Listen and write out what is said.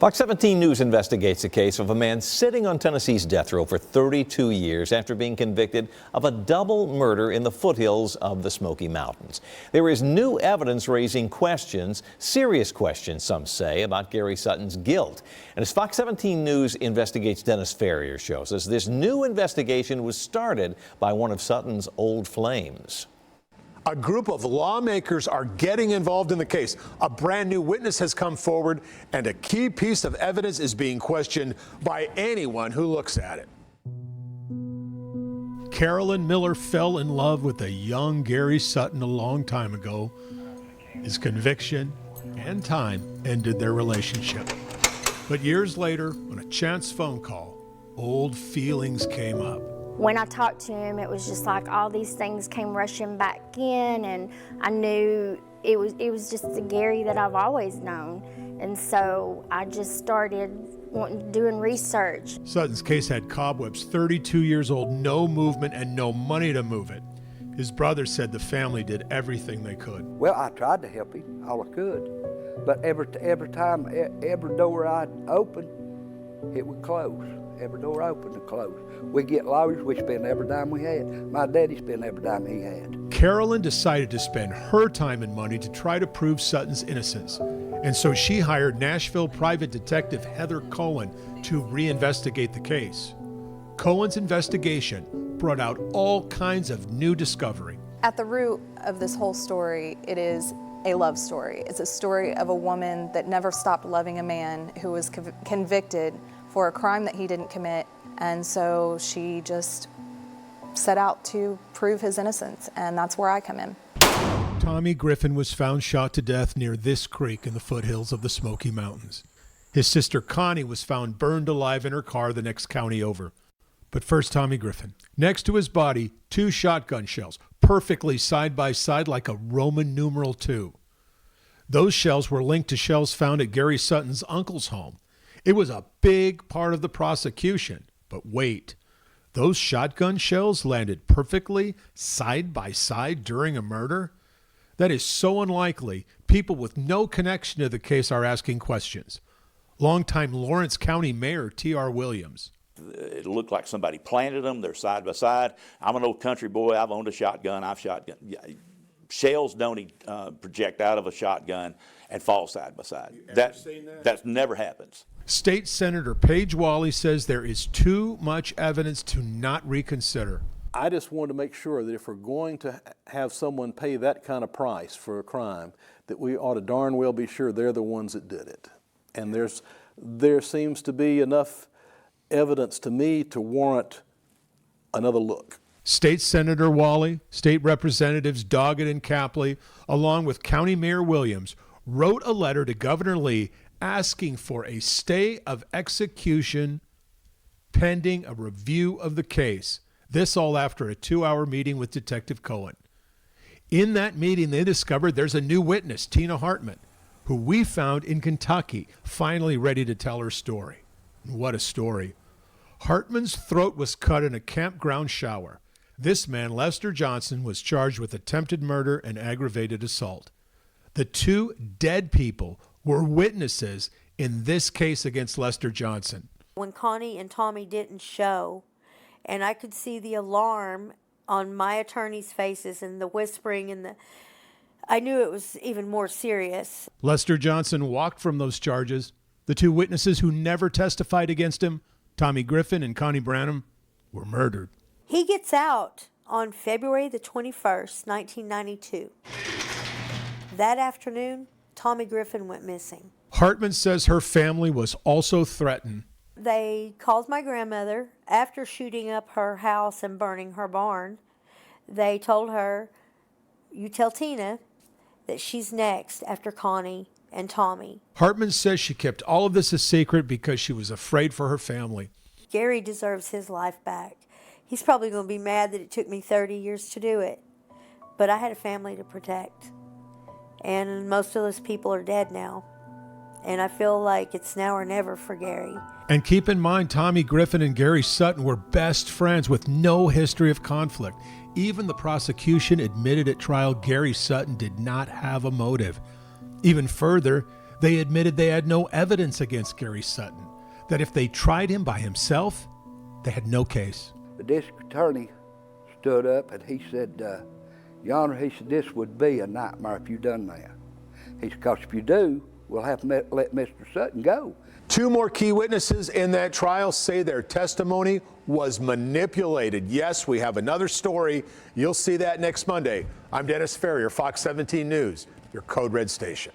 Fox 17 News investigates the case of a man sitting on Tennessee's death row for 32 years after being convicted of a double murder in the foothills of the Smoky Mountains. There is new evidence raising questions, serious questions, some say, about Gary Sutton's guilt. And as Fox 17 News investigates, Dennis Ferrier shows us, this new investigation was started by one of Sutton's old flames. A group of lawmakers are getting involved in the case. A brand new witness has come forward, and a key piece of evidence is being questioned by anyone who looks at it. Carolyn Miller fell in love with a young Gary Sutton a long time ago. His conviction and time ended their relationship. But years later, on a chance phone call, old feelings came up. When I talked to him, it was just like all these things came rushing back in, and I knew it was just the Gary that I've always known. And so I just started doing research. Sutton's case had cobwebs, 32 years old, no movement and no money to move it. His brother said the family did everything they could. Well, I tried to help him all I could, but every time, every door I'd open, it would close. Every door open and close. We get lawyers, we spend every dime we had. My daddy spent every dime he had. Carolyn decided to spend her time and money to try to prove Sutton's innocence. And so she hired Nashville private detective Heather Cohen to reinvestigate the case. Cohen's investigation brought out all kinds of new discovery. At the root of this whole story, it is a love story. It's a story of a woman that never stopped loving a man who was convicted for a crime that he didn't commit, and so she just set out to prove his innocence, and that's where I come in. Tommy Griffin was found shot to death near this creek in the foothills of the Smoky Mountains. His sister Connie was found burned alive in her car the next county over. But first, Tommy Griffin. Next to his body, 2 shotgun shells, perfectly side by side like a Roman numeral 2. Those shells were linked to shells found at Gary Sutton's uncle's home. It was a big part of the prosecution. But wait, those shotgun shells landed perfectly side by side during a murder? That is so unlikely. People with no connection to the case are asking questions. Longtime Lawrence County Mayor T.R. Williams. It looked like somebody planted them. They're side by side. I'm an old country boy. I've owned a shotgun. I've shotgun. Shells don't project out of a shotgun and fall side by side. That never happens. State Senator Paige Wally says there is too much evidence to not reconsider. I just wanted to make sure that if we're going to have someone pay that kind of price for a crime, that we ought to darn well be sure they're the ones that did it. And there seems to be enough evidence to me to warrant another look. State Senator Wally, State Representatives Doggett and Capley, along with County Mayor Williams, wrote a letter to Governor Lee asking for a stay of execution pending a review of the case. This all after a 2-hour meeting with Detective Cohen. In that meeting, they discovered there's a new witness, Tina Hartman, who we found in Kentucky, finally ready to tell her story. What a story. Hartman's throat was cut in a campground shower. This man, Lester Johnson, was charged with attempted murder and aggravated assault. The 2 dead people were witnesses in this case against Lester Johnson. When Connie and Tommy didn't show, and I could see the alarm on my attorney's faces and the whispering and I knew it was even more serious. Lester Johnson walked from those charges. The 2 witnesses who never testified against him, Tommy Griffin and Connie Branham, were murdered. He gets out on February the 21st, 1992. That afternoon, Tommy Griffin went missing. Hartman says her family was also threatened. They called my grandmother after shooting up her house and burning her barn. They told her, you tell Tina that she's next after Connie and Tommy. Hartman says she kept all of this a secret because she was afraid for her family. Gary deserves his life back. He's probably going to be mad that it took me 30 years to do it. But I had a family to protect. And most of those people are dead now. And I feel like it's now or never for Gary. And keep in mind, Tommy Griffin and Gary Sutton were best friends with no history of conflict. Even the prosecution admitted at trial Gary Sutton did not have a motive. Even further, They admitted they had no evidence against Gary Sutton, that if they tried him by himself, they had no case. The district attorney stood up and he said, Your Honor, he said, this would be a nightmare if you done that. He said, because if you do, we'll have to let Mr. Sutton go. 2 more key witnesses in that trial say their testimony was manipulated. Yes, we have another story. You'll see that next Monday. I'm Dennis Ferrier, Fox 17 News, your Code Red station.